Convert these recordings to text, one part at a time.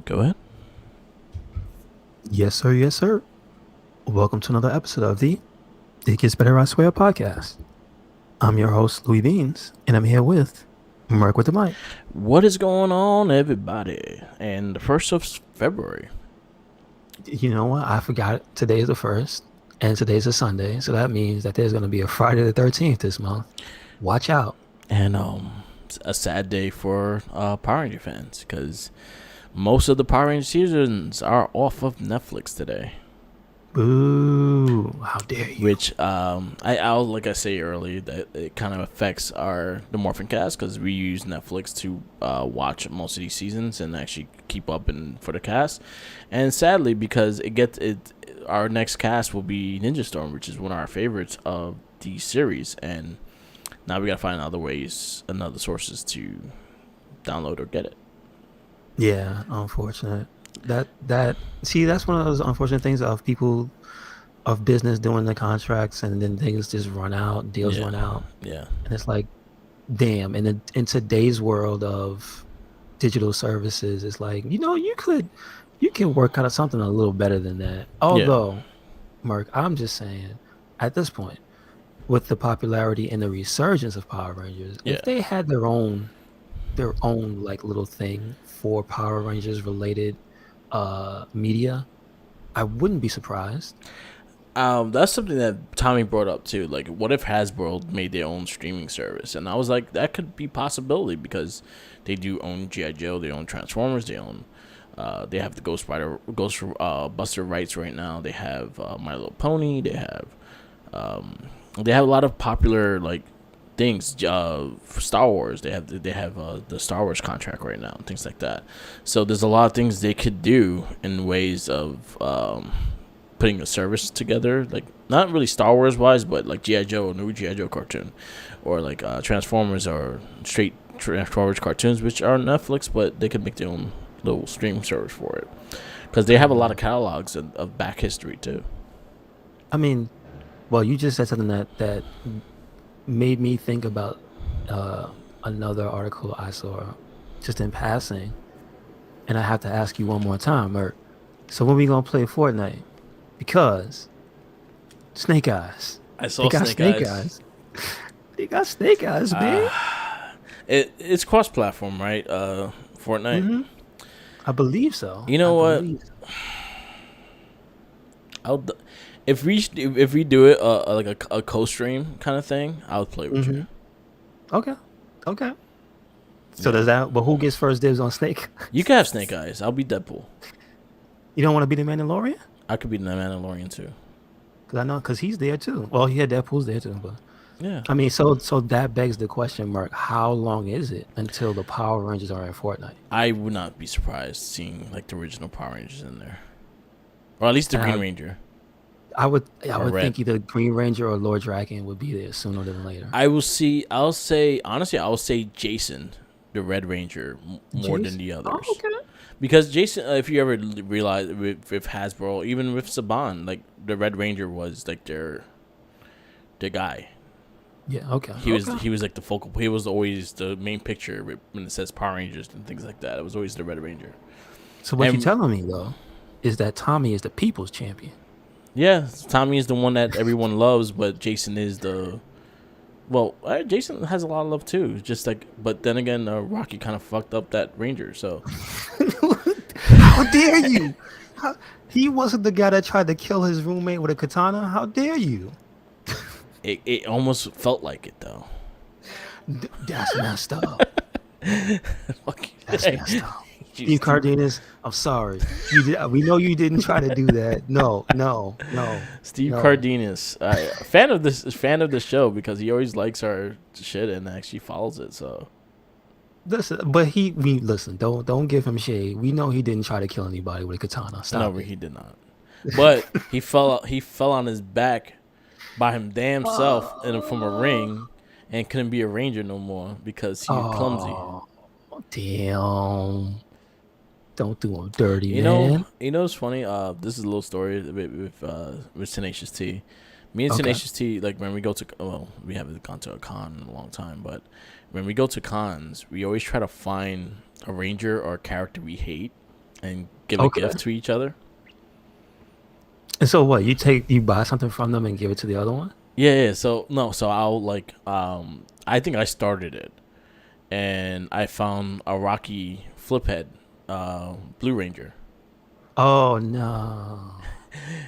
Go ahead. Yes, sir. Yes, sir. Welcome to another episode of the It Gets Better, I Swear podcast. I'm your host, Louis Beans, and I'm here with Mark with the mic. What is going on, everybody? And the 1st of February. You know what? I forgot today is the first, and today's a Sunday, so that means that there's going to be a Friday the 13th this month. Watch out. And it's a sad day for Power Ranger fans because most of the Power Ranger seasons are off of Netflix today. Boo. How dare you? Which I'll like I say earlier that it kind of affects the Morphin cast because we use Netflix to watch most of these seasons and actually keep up for the cast. And sadly, because our next cast will be Ninja Storm, which is one of our favorites of the series, and now we gotta find other sources to download or get it. Yeah, unfortunate. That's one of those unfortunate things of people of business doing the contracts and then things just run out, deals run out. Yeah. And it's like, damn. And in today's world of digital services, it's like, you can work out of something a little better than that. Although, Mark, I'm just saying, at this point, with the popularity and the resurgence of Power Rangers, if they had their own like little thing for Power Rangers related media, I wouldn't be surprised. That's something that Tommy brought up too. Like, what if Hasbro made their own streaming service? And I was like, that could be a possibility because they do own G.I. Joe, they own Transformers, they have the Ghost Buster rights right now. They have My Little Pony. They have a lot of popular like things. For Star Wars, they have the Star Wars contract right now, and things like that. So there's a lot of things they could do in ways of putting a service together, like not really Star Wars wise, but like G.I. Joe, new G.I. Joe cartoon, or like Transformers or straight Transformers cartoons, which are on Netflix, but they could make their own little streaming service for it because they have a lot of catalogs of back history too. I mean, well, you just said something that made me think about another article I saw just in passing, and I have to ask you one more time, Mert. So when we gonna play Fortnite? Because Snake Eyes. I saw Snake Eyes. They got Snake Eyes, man. It's cross-platform, right? Fortnite. Mm-hmm. I believe so. You know what? If we do it like a co-stream kind of thing, I would play with you. Okay. So does that? But who gets first dibs on Snake? You can have Snake Eyes. I'll be Deadpool. You don't want to be the Mandalorian? I could be the Mandalorian too. Because he's there too. Well, yeah, Deadpool's there too, but yeah. I mean, so that begs the question, Mark. How long is it until the Power Rangers are in Fortnite? I would not be surprised seeing like the original Power Rangers in there, or at least the Green Ranger. I would think either Green Ranger or Lord Draken would be there sooner than later. I'll say Jason, the Red Ranger, more than the others. Oh, okay. Because Jason, if you ever realize with Hasbro, even with Saban, like the Red Ranger was like their guy. Yeah. Okay. He was like the focal. He was always the main picture when it says Power Rangers and things like that. It was always the Red Ranger. So what you're telling me though is that Tommy is the people's champion. Yeah, Tommy is the one that everyone loves, but Jason is the. Well, Jason has a lot of love too. Just like, but then again, Rocky kind of fucked up that Ranger. So, how dare you? He wasn't the guy that tried to kill his roommate with a katana. How dare you? It almost felt like it though. That's messed up. That's messed up. Steve Cardenas, I'm sorry. We know you didn't try to do that. No. Steve Cardenas, fan of the show because he always likes our shit and actually follows it. So, listen, but listen. Don't give him shade. We know he didn't try to kill anybody with a katana. Stop. No, he did not. But he fell on his back by him damn self from a ring and couldn't be a ranger no more because he was clumsy. Damn. Don't do him dirty, man. You know what's funny? This is a little story with Tenacious T. Me and Tenacious T, like when we go to, we haven't gone to a con in a long time, but when we go to cons, we always try to find a ranger or a character we hate and give a Okay. gift to each other. And so what? You buy something from them and give it to the other one? Yeah. So no. So I'll like. I think I started it, and I found a Rocky Fliphead, Blue Ranger, Oh no.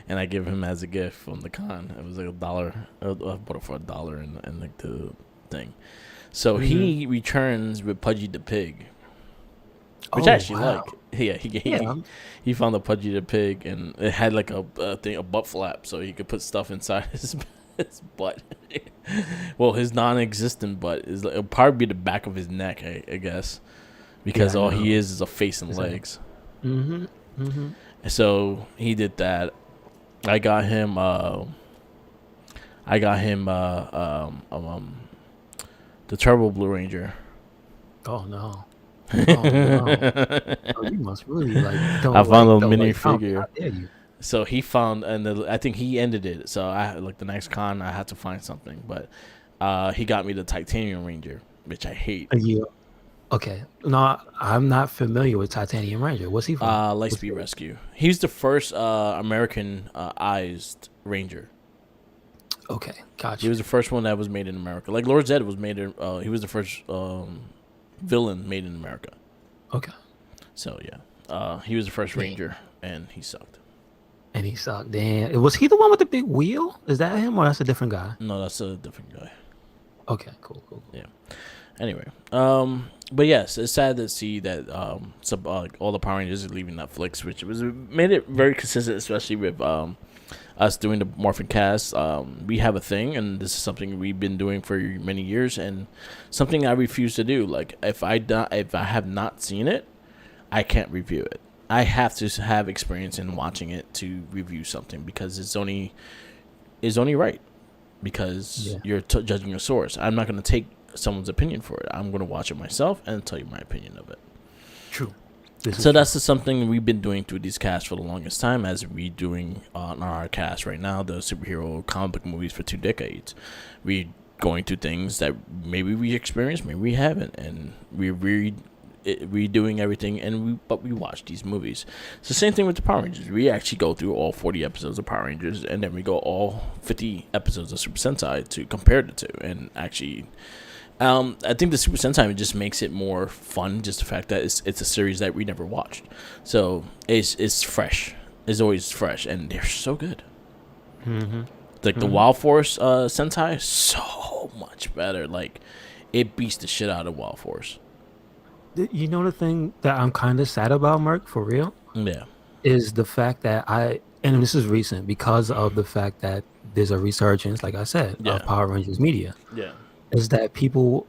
and I give him as a gift from the con. It was like $1. I bought it for $1 and like the thing. So Hmm. he returns with Pudgy the Pig, which I Oh actually like. wow. Yeah, Yeah. he found the Pudgy the Pig, and it had like a butt flap, so he could put stuff inside his butt. Well, his non-existent butt is it'll probably be the back of his neck, I guess, Yeah, because I all he know. is a face and Is that? legs. Mm-hmm. Mm-hmm. So he did that. I got him. I got him. The Turbo Blue Ranger. Oh no. Oh no. Oh, you must really like I found a don't mini like comedy. How figure. dare you? So he found, and I think he ended it. So I like the next con, I had to find something, but he got me the Titanium Ranger, which I hate. Are you okay? No, I'm not familiar with Titanium Ranger. What's he from? What's Lightspeed he? Rescue. He's the first Americanized Ranger. Okay, He gotcha. was the first one that was made in America. Like Lord Zed was made in. He was the first villain made in America. Okay. So yeah, he was the first Dang. Ranger, and he sucked. And he sucked. Damn. Was he the one with the big wheel? Is that him or that's a different guy? No, that's a different guy. Okay, cool, cool, cool. Yeah. Anyway, but yes, it's sad to see that some all the Power Rangers are leaving Netflix, which was made it very consistent, especially with us doing the Morphin Cast. We have a thing, and this is something we've been doing for many years, and something I refuse to do. Like if if I have not seen it, I can't review it. I have to have experience in watching it to review something because it's only right because Yeah, you're judging a source. I'm not going to take someone's opinion for it. I'm going to watch it myself and tell you my opinion of it. true. This is So true. that's just something we've been doing through these casts for the longest time, as we doing on our cast right now, the superhero comic book movies for 2 decades. We going through things that maybe we experienced, maybe we haven't, and we read redoing everything, but we watch these movies. It's the same thing with the Power Rangers. We actually go through all 40 episodes of Power Rangers, and then we go all 50 episodes of Super Sentai to compare the two, and actually I think the Super Sentai just makes it more fun. Just the fact that it's a series that we never watched, so it's fresh. It's always fresh, and they're so good. Mm-hmm. Like the Mm-hmm. Wild Force Sentai, so much better. Like it beats the shit out of Wild Force. You know the thing that I'm kind of sad about, Merc, for real, Yeah, is the fact that and this is recent because of the fact that there's a resurgence, like I said, of yeah, Power Rangers media, yeah, is that people,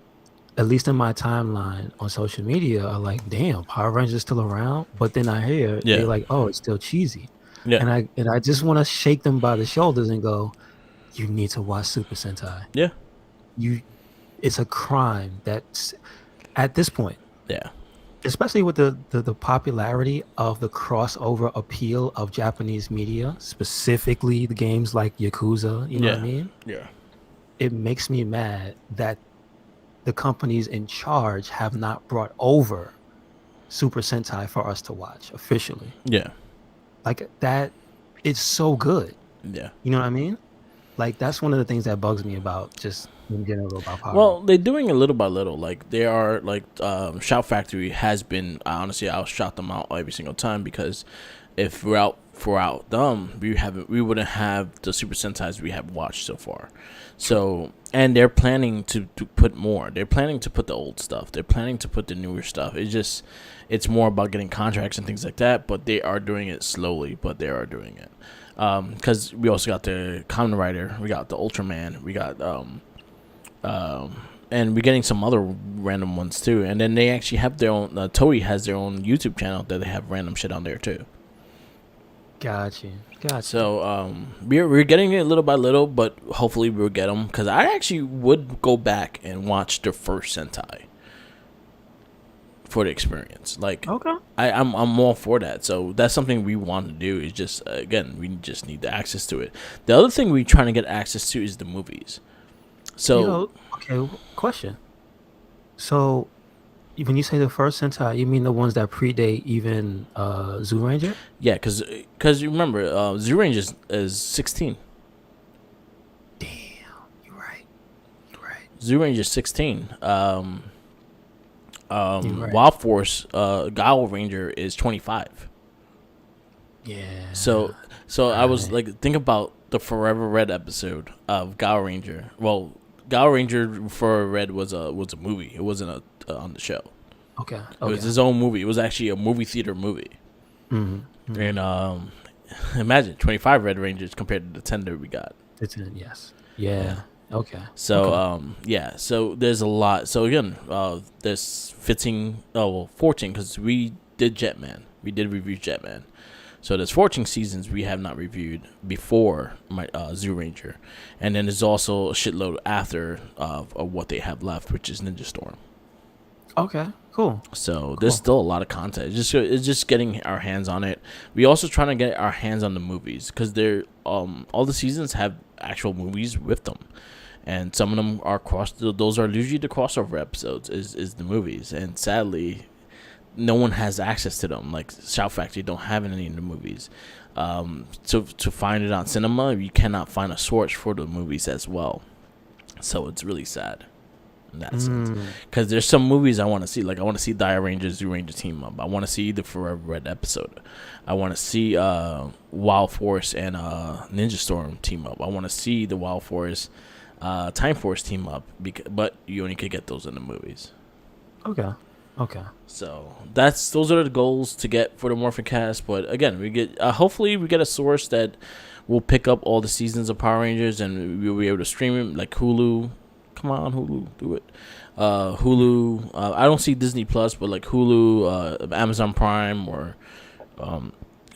at least in my timeline on social media, are like, damn, Power Rangers is still around. But then I hear they're yeah, like, oh, it's still cheesy. yeah, And I just want to shake them by the shoulders and go, you need to watch Super Sentai. yeah, You It's a crime that's at this point, yeah, especially with the popularity of the crossover appeal of Japanese media, specifically the games like Yakuza, you know what I yeah, mean? yeah, It makes me mad that the companies in charge have not brought over Super Sentai for us to watch officially. yeah, Like that, it's so good. yeah. You know what I mean? Like that's one of the things that bugs me about just in general about Power Rangers. Well, they're doing it little by little. Like they are like Shout Factory has been. Honestly, I'll shout them out every single time because if without them, we wouldn't have the Super Sentais we have watched so far. So and they're planning to put more. They're planning to put the old stuff. They're planning to put the newer stuff. It's more about getting contracts and things like that. But they are doing it slowly. But they are doing it. Because we also got the Kamen Rider, we got the Ultraman, we got and we're getting some other random ones too. And then they actually have their own. Toei has their own YouTube channel that they have random shit on there too. Gotcha. Gotcha. So we're getting it little by little, but hopefully we'll get them because I actually would go back and watch the first Sentai for the experience. Like Okay. I'm all for that. So that's something we want to do. Is just again we just need the access to it. The other thing we're trying to get access to is the movies. So Okay, question. So when you say the first Sentai, you mean the ones that predate even Zoo Ranger? Yeah, because you remember, Zero Range is 16. Damn, you're right. You're right. Zero Range is 16. You're right. Wild Force, Gao Ranger is 25. Yeah. So I was like, think about the Forever Red episode of Gao Ranger. Well, Gao Ranger Forever Red was a movie. It wasn't on the show. Okay. It was his own movie. It was actually a movie theater movie. Mm-hmm. And imagine 25 Red Rangers compared to the 10 that we got. Yes. Yeah. Okay. So yeah. So there's a lot. So again, there's 14 because we did Jetman. We did review Jetman. So there's 14 seasons we have not reviewed before my Zoo Ranger, and then there's also a shitload after of what they have left, which is Ninja Storm. Okay. Cool. So there's still a lot of content. It's just getting our hands on it. We also trying to get our hands on the movies because they're all the seasons have actual movies with them, and some of them are those are usually the crossover episodes is the movies, and sadly no one has access to them. Like Shout Factory don't have any in the movies. To find it on cinema, you cannot find a source for the movies as well. So it's really sad in that sense. Because there's some movies I want to see. Like I want to see Dire Ranger, Zoo Ranger team up. I want to see the Forever Red episode. I want to see Wild Force and Ninja Storm team up. I want to see the Wild Force, Time Force team up. But you only could get those in the movies. Okay. So those are the goals to get for the Morphin Cast. But again, we get hopefully we get a source that will pick up all the seasons of Power Rangers and we'll be able to stream it like Hulu. Come on, Hulu, do it. Hulu. I don't see Disney Plus, but like Hulu, Amazon Prime, or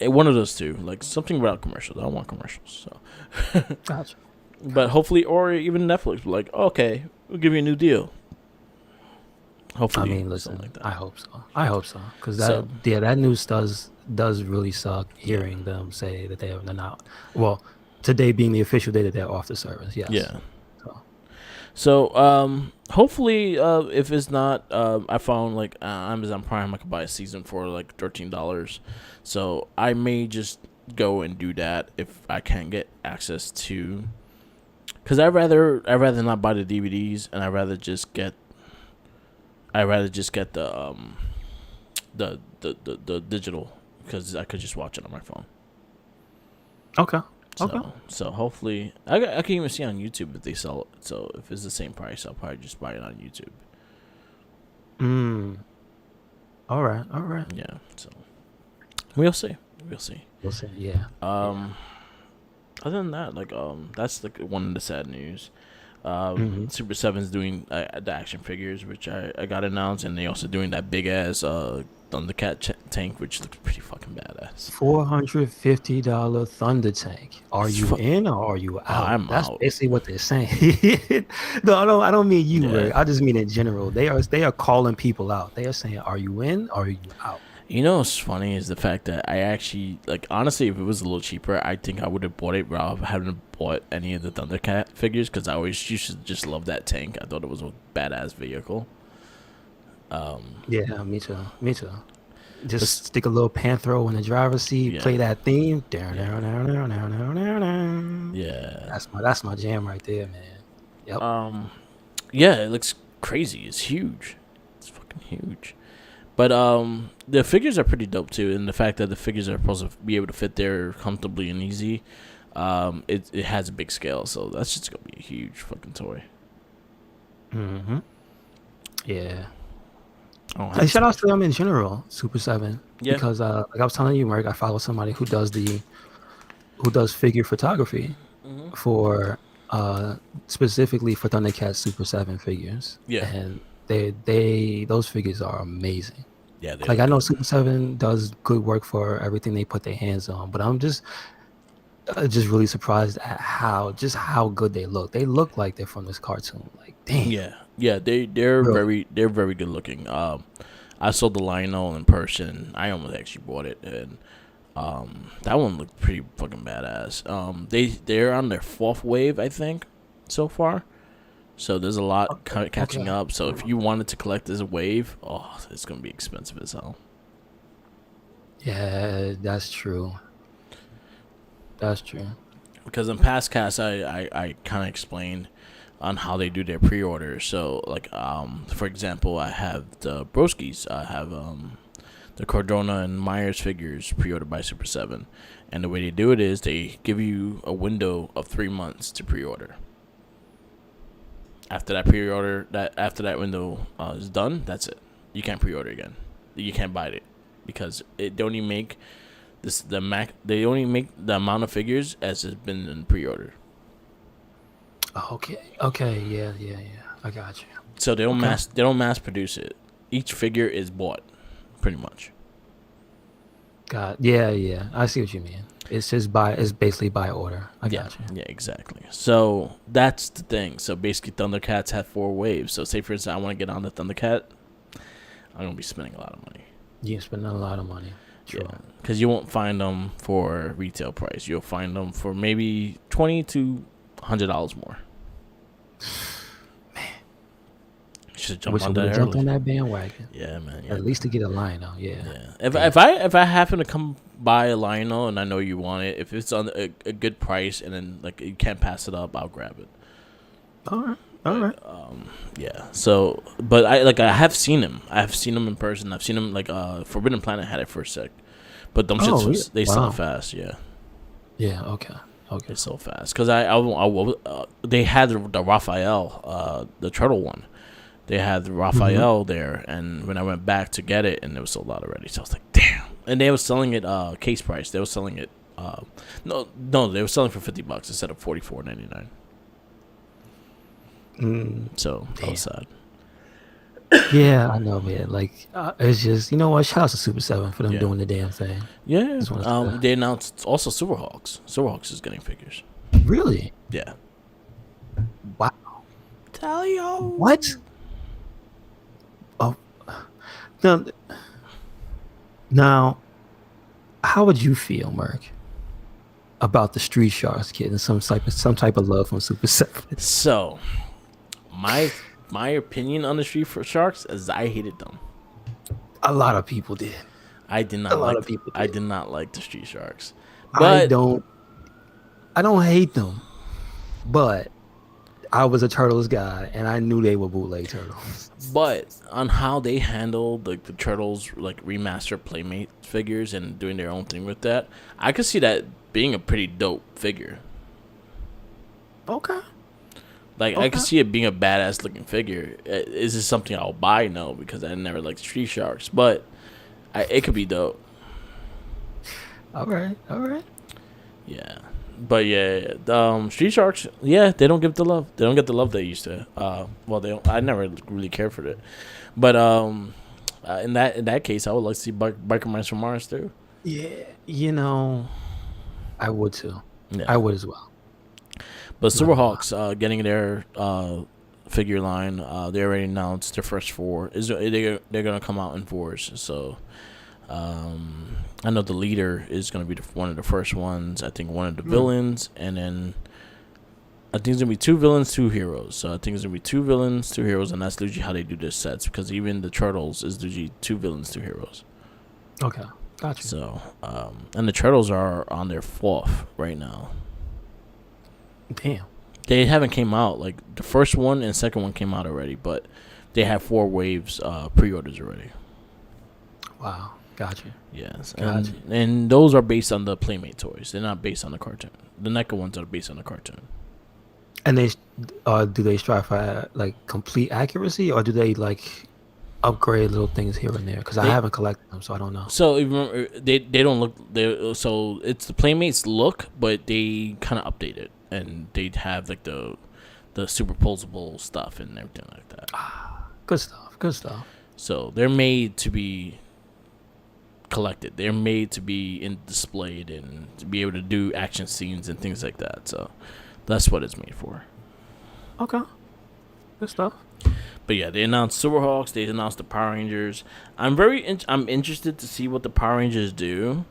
one of those two. Like something without commercials. I don't want commercials. So, Gotcha. But hopefully, or even Netflix. Like, okay, we'll give you a new deal. Hopefully, I mean, listen, like that. I hope so, because that news does really suck. Hearing them say that they're not. Well, today being the official day that they're off the service. Yes. Yeah. So hopefully, if it's not, I found like Amazon Prime, I could buy a season for like $13. So I may just go and do that if I can't get access to. Because I'd rather not buy the DVDs, and I'd rather just get the digital, because I could just watch it on my phone. Okay. So hopefully I can even see on YouTube if they sell it. So if it's the same price, I'll probably just buy it on YouTube. All right. Yeah. So we'll see. We'll see. Yeah. Other than that, like that's like one of the sad news. Super 7's doing the action figures, which I got announced, and they also doing that big ass Thundercat tank, which looks pretty fucking badass. $450 Thunder Tank. Are you in or are you out? That's out. basically what they're saying. No, I don't mean you, Rick. I just mean in general. They are calling people out. They are saying, "Are you in or are you out?" You know what's funny is the fact that I actually, like, honestly, if it was a little cheaper, I think I would have bought it rather than having bought any of the Thundercat figures, because I always used to just love that tank. I thought it was a badass vehicle. Yeah, me too. Just stick a little Panthro in the driver's seat, play that theme. Yeah. That's my jam right there, man. Yep. Yeah, it looks crazy. It's huge. It's fucking huge. But the figures are pretty dope too, and the fact that the figures are supposed to be able to fit there comfortably and easy, it has a big scale, so that's just gonna be a huge fucking toy. Yeah. Hey, shout out to them in general, Super 7. Yeah. Because like I was telling you, Mark, I follow somebody who does figure photography for specifically for Thundercat Super 7 figures. Yeah. And those figures are amazing. Yeah, like I know Super 7 does good work for everything they put their hands on, but I'm just really surprised at how good they look. They look like they're from this cartoon. Like, damn. Yeah, they're very good looking. I saw the Lionel in person. I almost actually bought it, and that one looked pretty fucking badass. They're on their 4th wave, I think, so far. So there's a lot catching Okay. up. So if you wanted to collect this wave, it's gonna be expensive as hell. Yeah, that's true. That's true. Because in past casts, I kind of explained on how they do their pre-orders. So like for example, I have the Broskis. I have the Cardona and Myers figures pre-ordered by Super 7. And the way they do it is they give you a window of 3 months to pre-order. After that window is done, that's it. You can't pre-order again. You can't buy it because they only make they only make the amount of figures as has been in pre-order. Okay. Okay. Yeah. Yeah. Yeah. I got you. So they don't Okay. mass produce it. Each figure is bought, pretty much. Got. Yeah. Yeah. I see what you mean. It's just by. It's basically by order. I Yeah, got you. yeah, exactly. So that's the thing. So basically, Thundercats have 4 waves. So say for instance, I want to get on the Thundercat, I'm gonna be spending a lot of money. You're spending a lot of money. True. Yeah, because you won't find them for retail price. You'll find them for maybe $20 to $100 more. You should jump Wish I on would that have jumped early. on that bandwagon. Yeah, man. Yeah, At least to get a line out. Yeah. yeah. If I happen to come buy a Lionel and I know you want it, if it's on a good price and then like you can't pass it up, I'll grab it. All right. All right. Yeah. So, but I have seen him. I have seen him in person. I've seen him like Forbidden Planet had it for a sec, but them shits Really? they sell Wow. fast. Yeah, Yeah. Okay. Okay. they sell fast. Cause they had the Raphael, the turtle one. They had the Raphael there, and when I went back to get it, and it was sold out already. So I was like, damn. And they were selling it case price. They were selling it no, they were selling for $50 instead of $44.99. So that was sad. Yeah, I know, man. Like, it's just, you know what? Shout out to Super 7 for them Yeah. doing the damn thing. Yeah. Just wanna say that. They announced also Silverhawks. Silverhawks is getting figures. Really? Yeah. Wow. Tell you What? Oh, now, now, how would you feel, Merc, about the Street Sharks getting some type of love from Super 7? So, my opinion on the Street for Sharks is I hated them. A lot of people did. I did not A lot like. of people I did. did not like the Street Sharks. I But don't hate them, but I was a Turtles guy, and I knew they were bootleg Turtles. but on how they handled like the Turtles like remaster Playmate figures and doing their own thing with that, I could see that being a pretty dope figure. Okay. Like I could see it being a badass looking figure. Is this something I'll buy? No, because I never liked Street Sharks, but it could be dope. All right. All right. Yeah, but yeah, Street Sharks. Yeah, they don't give the love. They don't get the love they used to. Well, they don't. I never really cared for it, but in that case, I would like to see Biker Mice from Mars too. Yeah. You know, I would too. Yeah, I would as well. but Silverhawks getting their figure line. They already announced their first 4. They're gonna come out in 4s. So I know the leader is gonna be one of the first ones. I think one of the villains, and then I think it's gonna be 2 villains, 2 heroes. So I think it's gonna be 2 villains, 2 heroes, and that's usually how they do their sets. Because even the Turtles is usually 2 villains, 2 heroes. Okay. Gotcha. So and the Turtles are on their 4th right now. Damn. They haven't came out. Like the first one and second one came out already, but they have 4 waves pre-orders already. Wow. Gotcha. Yes, Gotcha. and those are based on the Playmate toys. They're not based on the cartoon. The NECA ones are based on the cartoon. And they do they strive for like complete accuracy, or do they like upgrade little things here and there? Because I haven't collected them, so I don't know. So if you remember, they don't look. So it's the Playmates look, but they kind of update it, and they have like the superposable stuff and everything like that. Good stuff. Good stuff. So they're made to be collected. They're made to be displayed and to be able to do action scenes and things like that. So that's what it's made for. Okay. Good stuff. But yeah, they announced Silverhawks. They announced the Power Rangers. I'm interested to see what the Power Rangers do,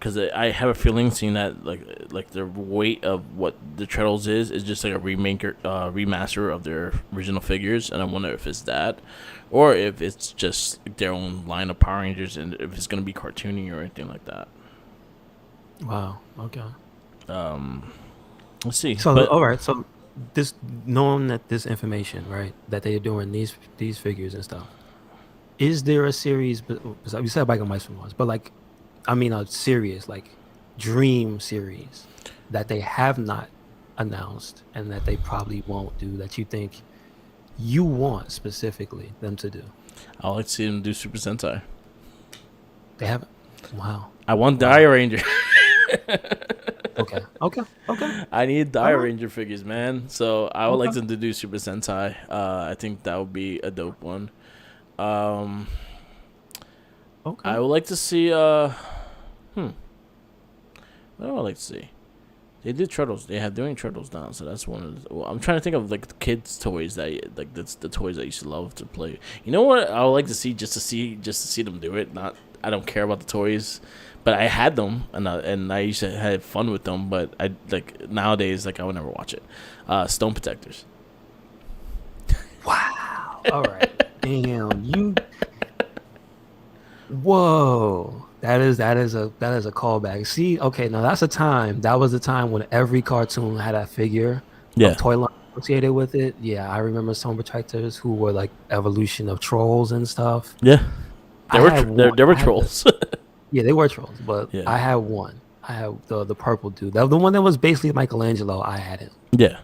because I have a feeling seeing that like the weight of what the Turtles is just like a remaster of their original figures, and I wonder if it's that, or if it's just their own line of Power Rangers, and if it's gonna be cartoony or anything like that. Wow. Okay. Let's see. So But all right. So this knowing that this information, right, that they are doing these figures and stuff. Is there a series? You said Biker Mice from Mars, but like, I mean, a series like Dream series that they have not announced and that they probably won't do that you think you want specifically them to do? I would like to see them do Super Sentai. They haven't. Wow. I want Dire Ranger. Okay. I need Dire Alright. Ranger figures, man. So I would like Okay. them to do Super Sentai. I think that would be a dope one. I Okay. would like to see. What do I like to see? They did Turtles. They have doing Turtles now, so that's one of. I'm trying to think of like the kids' toys that's the toys I used to love to play. You know what? I would like to see just to see them do it. Not I don't care about the toys, but I had them and I used to have fun with them. But I like nowadays I would never watch it. Stone Protectors. Wow. All right. Damn. You. Whoa. That is a callback. See, okay, now that's a time. That was the time when every cartoon had a figure of toy line associated with it. Yeah, I remember Stone Protectors who were like evolution of trolls and stuff. Yeah, I had one. they were I had the- trolls. yeah, they were trolls, but Yeah. I had one. I had the purple dude. The one that was basically Michelangelo. I had him. Yeah.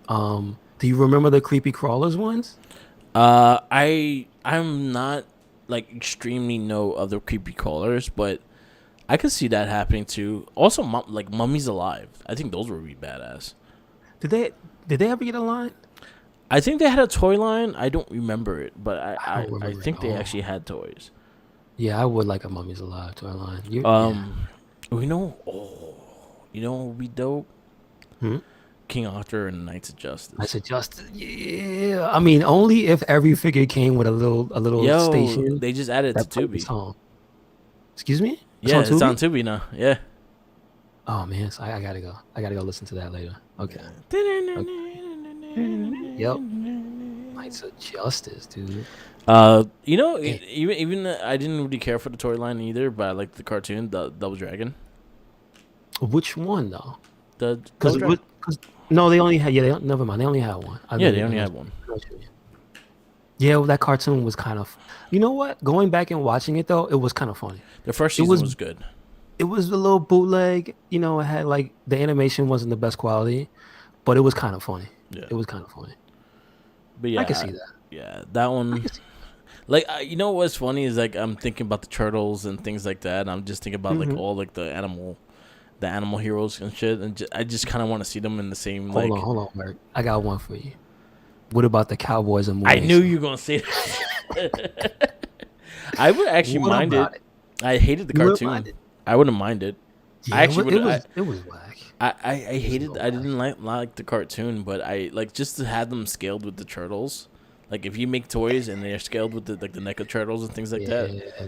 Do you remember the creepy crawlers ones? I'm not like extremely know of the creepy crawlers, but I could see that happening too. Also, like Mummies Alive. I think those would be badass. Did they ever get a line? I think they had a toy line. I don't remember it, but I I don't remember think it. they Oh. actually had toys. Yeah, I would like a Mummies Alive toy line. Yeah. You know, what would be dope? Hmm? King Arthur and Knights of Justice. I suggested, yeah. I mean, only if every figure came with a little Yo, station they just added that to played the Tubi. song. Excuse me? Yeah, on it's on Tubi? Tubi now. Yeah. Oh man, so I gotta go. I gotta go listen to that later. Okay. Yep. Knights of Justice, dude. You know, Yeah. even I didn't really care for the toy line either, but I liked the cartoon, the Double Dragon. Which one though? The Because Double Dragon. no, they only had never mind. They only had one. Yeah, they only had one. Yeah, well, that cartoon was kind of. You know what? Going back and watching it though, it was kind of funny. The first It season was- was good. It was a little bootleg. You know, it had like the animation wasn't the best quality, but it was kind of funny. Yeah, It was kind of funny. but yeah, I can see that. Yeah, that one. Like, you know what's funny is like I'm thinking about the turtles and things like that. And I'm just thinking about like Mhm. all like the animal heroes and shit, and I just kind of want to see them in the same like. Hold on, Mark. I got one for you. What about the Cowboys and I Movies? knew you were gonna say that. I would actually What mind about it. I hated the You wouldn't cartoon. mind it? I wouldn't mind it. Yeah, I actually it was whack. I hated. so I didn't like the cartoon, but I like just to have them scaled with the turtles. Like if you make toys and they're scaled with the NECA turtles and things like that, Yeah.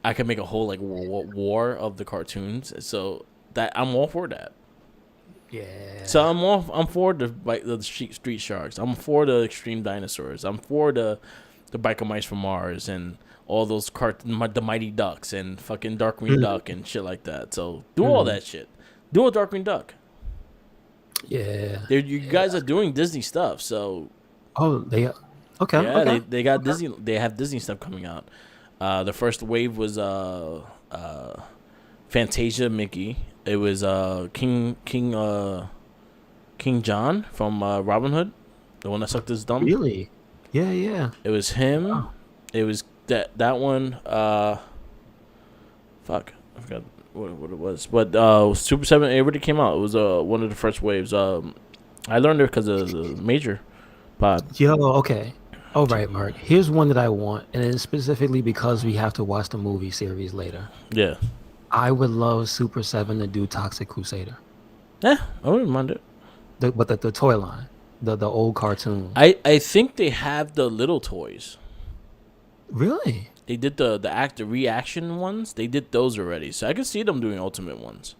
I could make a whole like war of the cartoons. So that I'm all for that. Yeah. So I'm for the Street Sharks. I'm for the Extreme Dinosaurs. I'm for the Biker Mice from Mars and all those the Mighty Ducks and fucking Darkwing Duck and shit like that. So do all that shit. Do a Darkwing Duck. Yeah. You guys are doing Disney stuff, so Oh, they. Okay. yeah, okay. they got Disney. They have Disney stuff coming out. The first wave was Fantasia Mickey. It was King John from Robin Hood, the one that sucked his thumb. Really? Yeah. Yeah. It was him. Oh. It was that one. Fuck, I forgot what it was. But Super 7 it already came out. It was one of the first waves. I learned it because of the Major pod. Yo. Okay. All right, Mark. Here's one that I want, and it's specifically because we have to watch the movie series later. Yeah. I would love Super 7 to do Toxic Crusader. Yeah, I wouldn't mind it. But the toy line, the old cartoon. I think they have the little toys. Really? They did the reaction ones. They did those already, so I could see them doing Ultimate ones.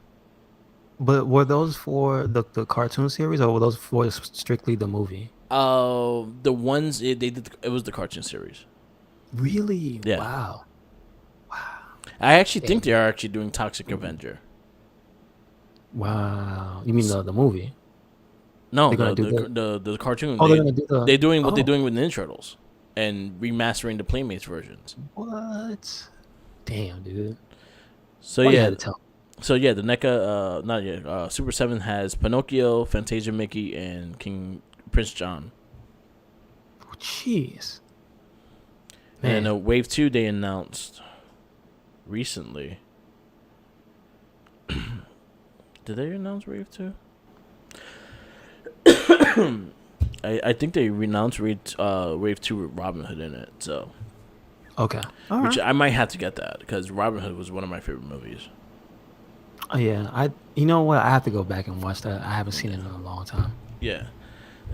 But were those for the cartoon series, or were those for strictly the movie? The ones they did, it was the cartoon series. Really? Yeah, Wow. I actually think Damn. they are actually doing Toxic Avenger. Wow. You mean the movie? No, They're gonna do the cartoon. oh, they're gonna do They're doing what they're oh, doing with Ninja Turtles and remastering the Playmates versions. what? Damn, dude. So Why you yeah, had to tell me? the NECA not yet. Super Seven has Pinocchio, Fantasia Mickey, and King Prince John. Oh, jeez. And Man. Wave 2 they announced recently. Did they announce Wave 2? I think they announced Wave 2 with Robin Hood in it, so Okay. All which right. I might have to get that because Robin Hood was one of my favorite movies. Oh yeah. You know what? I have to go back and watch that. I haven't seen it in a long time. Yeah,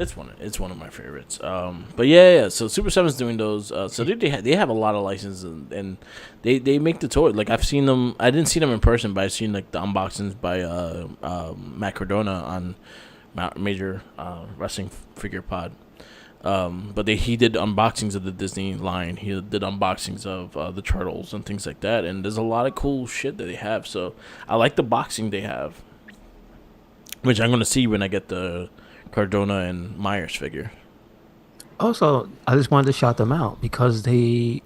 it's one of my favorites. But yeah. So Super Seven's doing those. So they have a lot of licenses and they make the toy. Like I've seen them. I didn't see them in person, but I've seen like the unboxings by Matt Cardona on Major Wrestling Figure Pod. But he did unboxings of the Disney line. He did unboxings of the Turtles and things like that. And there's a lot of cool shit that they have. So I like the boxing they have, which I'm gonna see when I get the Cardona and Myers figure. Also, I just wanted to shout them out because they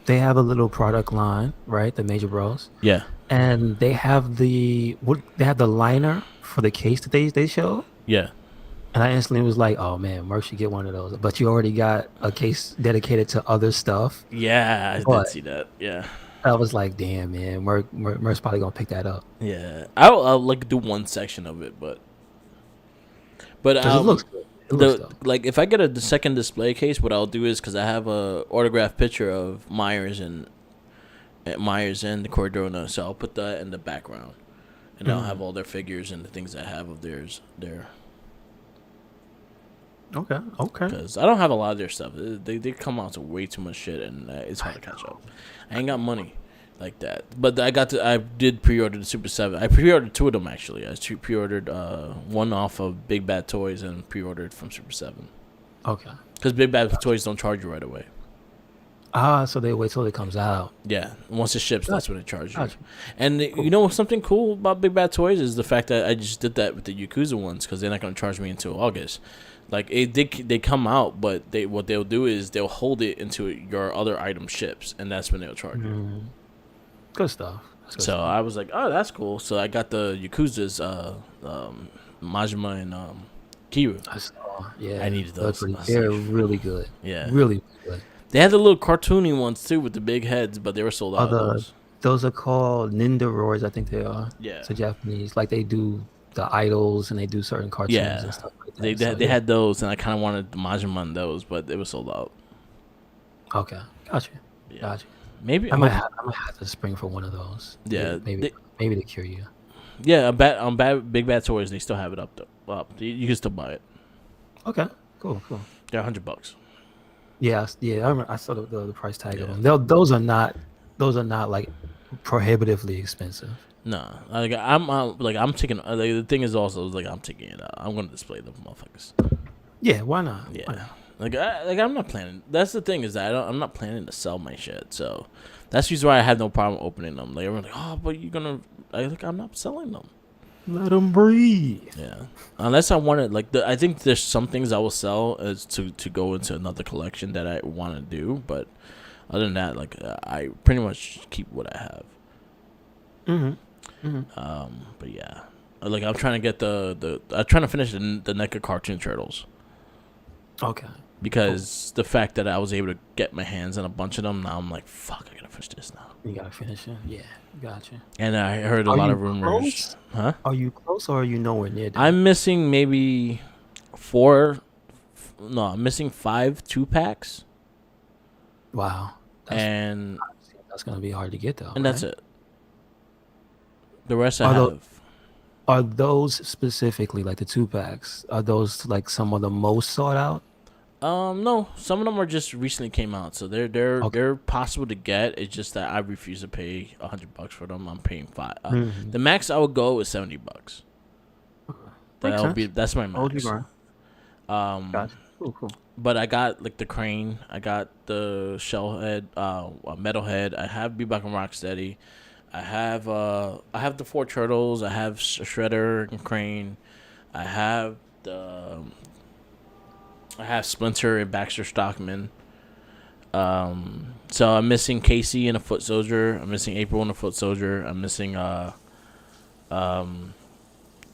have a little product line, right? The Major Bros, Yeah, and they have the liner for the case that they showed. yeah, And I instantly was like, "Oh man, Merc should get one of those." But you already got a case dedicated to other stuff. yeah. I did But see that. Yeah, I was like, "Damn, man, Merc's probably gonna pick that up yeah. I'll like do one section of it, but because it looks good. It looks the dope. like if I get a second display case, what I'll do is because I have a autographed picture of Myers and the Cardona, so I'll put that in the background, and I'll have Mm. all their figures and the things I have of theirs there. Okay, okay. Because I don't have a lot of their stuff. They come out to way too much shit, and it's hard I to catch know. up. I ain't got money like that. But I did pre-order the Super 7. I pre-ordered two of them, actually. I pre-ordered one off of Big Bad Toys and pre-ordered from Super 7. Okay. Because Big Bad Toys don't charge you right away. Ah, so they wait till it comes out. Yeah, once it ships, that's Gotcha. when they charge you. Gotcha. And Cool. you know what's something cool about Big Bad Toys is the fact that I just did that with the Yakuza ones because they're not going to charge me until August. Like they come out, but what they'll do is they'll hold it until your other item ships, and that's when they'll charge you. Mm, good stuff. That's good So stuff. I was like, oh, that's cool. So I got the Yakuza's Majima and Kiryu. I saw. Yeah, I needed they're those. pretty. I was They're like, really good. yeah. Really good. They had the little cartoony ones too with the big heads, but they were sold out of Other those. those are called Nindoroids, I think they are. Yeah. It's a Japanese. Like they do the idols and they do certain cartoons Yeah. and stuff like They that. So they yeah. had those, and I kind of wanted the Majima on those, but they were sold out. Okay. Gotcha. Yeah. Gotcha. Maybe. I might have to spring for one of those. Yeah. Maybe to cure you. Yeah. On Big Bad Toys, they still have it up though. Up. You can still buy it. Okay. Cool. Cool. They're $100. Yeah. Yeah. I saw the price tag of Yeah. them. Those are not like prohibitively expensive. Nah, I'm taking. The thing is also like I'm taking it out. I'm gonna display them, motherfuckers. Yeah. Why not? Why Yeah, not? I'm not planning. That's the thing is that I'm not planning to sell my shit. So that's the reason why I have no problem opening them. Like everyone's like, oh, but you're gonna. I'm not selling them. Let them breathe. Yeah, unless I wanted I think there's some things I will sell as to go into another collection that I want to do. But other than that, I pretty much keep what I have. Mm-hmm. Mm-hmm. But yeah, I'm trying to get I'm trying to finish the NECA cartoon turtles Okay. because the fact that I was able to get my hands on a bunch of them, now I'm like, fuck, I gotta finish this now. You gotta finish it. Yeah. Gotcha. And I heard a Are lot you of rumors. close? Huh? Are you close or are you nowhere near that? I'm missing maybe four. No, I'm missing 5 2-packs, Wow. and That's gonna be hard to get though. that's Right? it. The rest I Are those have. are those specifically like the 2 packs? Are those like some of the most sought out? No, some of them are just recently came out, so Okay. they're possible to get. It's just that I refuse to pay $100 for them. I'm paying five. Hmm. The max I would go is $70. Makes sense. That's my Hold you max. burn. Um, Gotcha. Cool. but I got like the crane. I got the shell head, metal head. I have Bebop and Rocksteady. I have the four turtles. I have Shredder and Crane. I have the I have Splinter and Baxter Stockman. So I'm missing Casey and a Foot Soldier. I'm missing April and a Foot Soldier. I'm missing um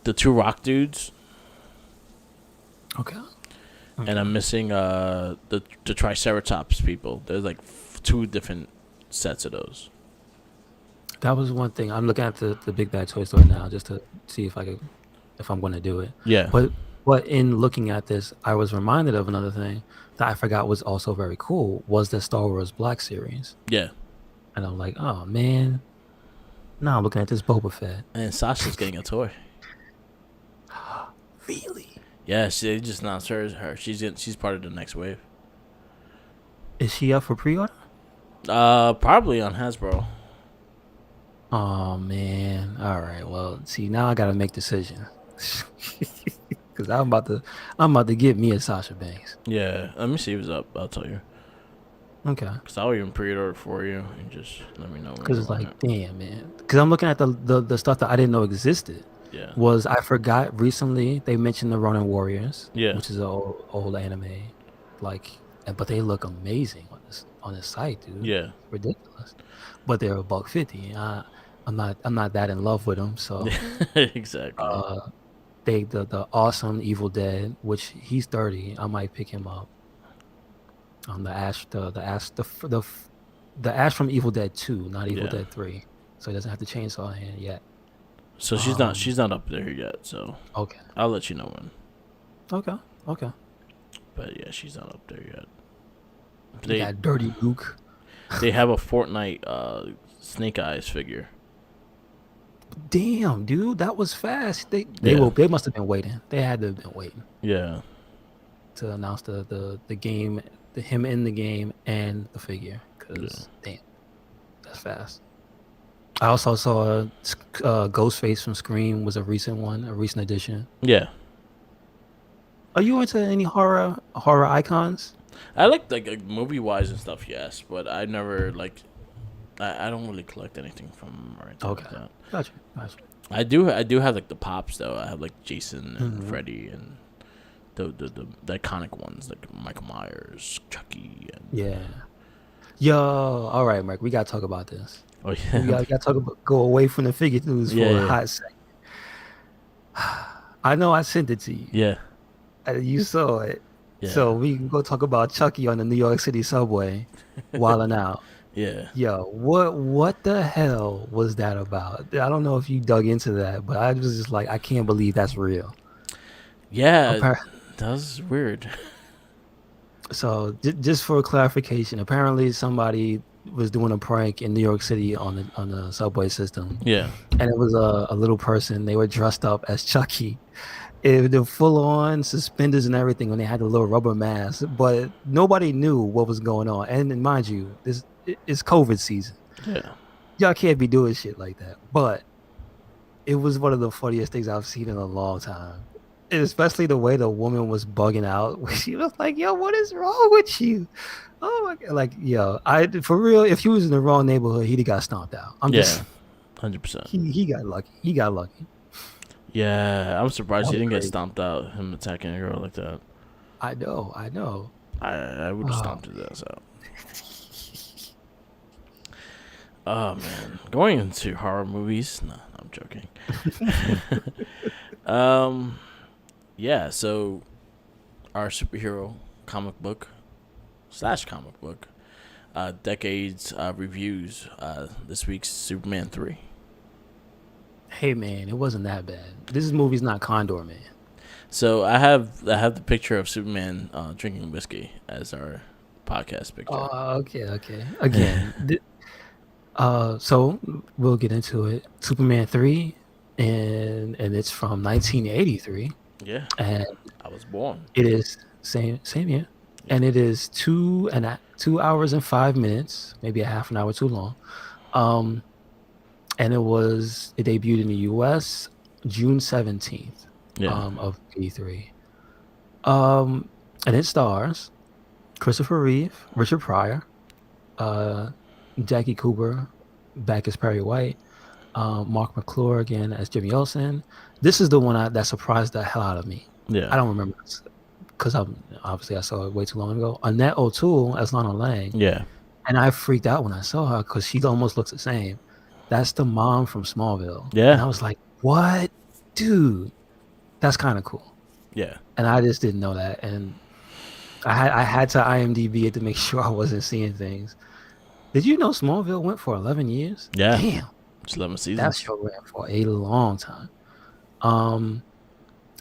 the two Rock dudes, Okay. and Okay. I'm missing the Triceratops people. There's like two different sets of those. That was one thing. I'm looking at the Big Bad Toy Store now just to see if I'm going to do it. Yeah, But in looking at this, I was reminded of another thing that I forgot was also very cool was the Star Wars Black series. yeah. And I'm like, oh man, now I'm looking at this Boba Fett. And Sasha's getting a toy. Really? Yeah, they just announced her. She's part of the next wave. Is she up for pre-order? Probably on Hasbro. Oh man. All right. Well, see, now I gotta make decisions. Cause I'm about to get me a Sasha Banks. Yeah, let me see what's up. I'll tell you. Okay. Cause I'll even pre-order for you and just let me know when Cause you it's want like, it. damn, man. Cause I'm looking at the stuff that I didn't know existed. Yeah, Was I forgot recently they mentioned the Ronin Warriors, yeah, which is an old anime, like, but they look amazing on this site, dude. yeah. Ridiculous. But they're $150. I'm not that in love with them. So Exactly. uh, the awesome Evil Dead, which he's 30, I might pick him up. The Ash from Evil Dead 2, not Evil Yeah. Dead 3, so he doesn't have the chainsaw hand yet. So Um, she's not up there yet. So okay, I'll let you know when. okay, okay. But yeah, she's not up there yet. You They got Dirty Luke. they have a Fortnite Snake Eyes figure. Damn, dude, that was fast. Yeah, They must have been waiting. They had to have been waiting yeah, to announce the game, him in the game and the figure. yeah, Cause damn, that's fast. I also saw Ghostface from Scream was a recent addition. yeah. Are you into any horror icons? I like movie wise and stuff. Yes, but I never like. I don't really collect anything from or anything Okay, like that. gotcha. I do have like the pops though. I have like Jason and Hmm. Freddy and the iconic ones like Michael Myers, Chucky, and Yeah. Yo, all right, Mike. We gotta talk about this. oh We yeah, gotta talk about go away from the figure news for yeah, a yeah, hot second. I know I sent it to you. yeah, You saw it. yeah, So we can go talk about Chucky on the New York City subway, wilding out. yeah, Yo, what the hell was that about? I don't know if you dug into that, but I was just like, I can't believe that's real. yeah. Appar- That was weird. So just for clarification, apparently somebody was doing a prank in New York City on the subway system, Yeah, and it was a little person. They were dressed up as Chucky. They're full on suspenders and everything when they had the little rubber mask, but nobody knew what was going on. And mind you, it's COVID season. yeah, Y'all can't be doing shit like that. But it was one of the funniest things I've seen in a long time. And especially the way the woman was bugging out. She was like, yo, what is wrong with you? Oh my god. Like, yo, for real, if he was in the wrong neighborhood, he'd have got stomped out. yeah. 100%. He got lucky. He got lucky. Yeah, I'm surprised That he was didn't get crazy. stomped out. Him attacking a girl like that. I know. I would have Oh, stomped his ass out. Oh man, going into horror movies? No, I'm joking. um, yeah. So our superhero comic book / comic book decades reviews. This week's Superman 3. hey man, it wasn't that bad. This movie's not Condor Man. So I have the picture of Superman drinking whiskey as our podcast picture. Okay. Again, so we'll get into it. Superman 3, and it's from 1983, Yeah, and I was born. it is same year. and it is 2 hours and 5 minutes, maybe a half an hour too long. Um, and it debuted in the U.S. June 17th Yeah. of 83. Um, and it stars Christopher Reeve, Richard Pryor, uh, Jackie Cooper back as Perry White, Mark McClure again as Jimmy Olsen. This is the one that surprised the hell out of me. Yeah. I don't remember because I saw it way too long ago. Annette O'Toole as Lana Lang, Yeah. and I freaked out when I saw her because she almost looks the same. That's the mom from Smallville, and Yeah. I was like, "What, dude? That's kind of cool." Yeah. And I just didn't know that, and I had to IMDb it to make sure I wasn't seeing things. Did you know Smallville went for 11 years? Yeah. Damn, It's 11 that seasons. show ran for a long time. Um,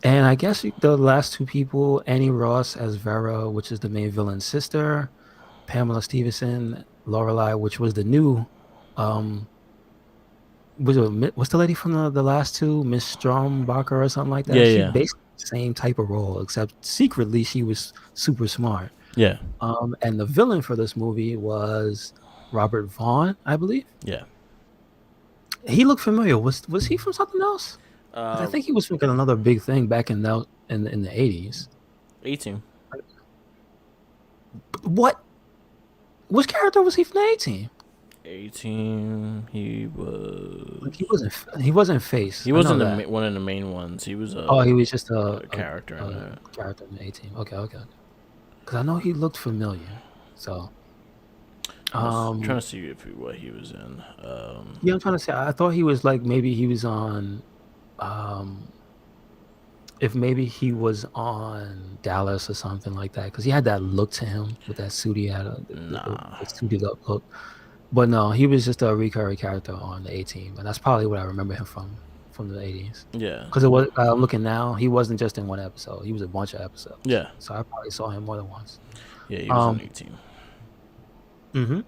and I guess the last two people, Annie Ross as Vera, which is the main villain's sister, Pamela Stevenson, Lorelai, which was the new, um, what's the lady from the last two, Miss Strombacher or something like Yeah. that? She Yeah. basically the same type of role, except secretly she was super smart. Yeah. And the villain for this movie was Robert Vaughn, I believe. Yeah. He looked familiar. Was he from something else? 'Cause I Uh, think he was making another big thing back in the 80s. 18. What? Which character was he from the 18? 18. He Like was. he wasn't Face. He I know wasn't that. one of the main ones. He was Oh, he was just a character in a it. character in the 18. Okay. Because I know he looked familiar. So, I was trying um, to see what he was in. yeah, I'm trying to say. I thought he was like maybe he was on, um, if maybe he was on Dallas or something like that. Because he had that look to him with that suit he had, Nah. the suited up look. But no, he was just a recurring character on the 18, and that's probably what I remember him from the 80s. Yeah. Because it was looking now, he wasn't just in one episode; he was a bunch of episodes. Yeah. So I probably saw him more than once. Yeah. He was in Um, 18. hmm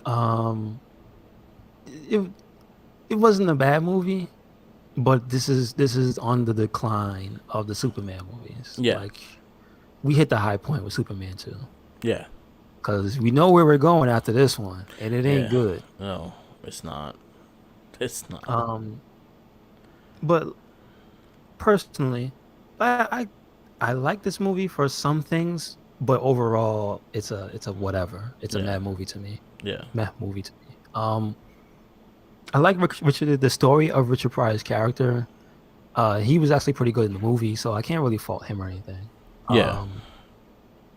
um, it it wasn't a bad movie, but this is on the decline of the Superman movies. Yeah. Like we hit the high point with Superman 2, Yeah. because we know where we're going after this one, and it ain't Yeah. good. No, it's not. It's not. Um, but personally, I I like this movie for some things, but overall, it's a whatever. It's a Yeah. mad movie to me. Yeah. Meh movie to me. I like Richard, the story of Richard Pryor's character. He was actually pretty good in the movie, so I can't really fault him or anything. Yeah.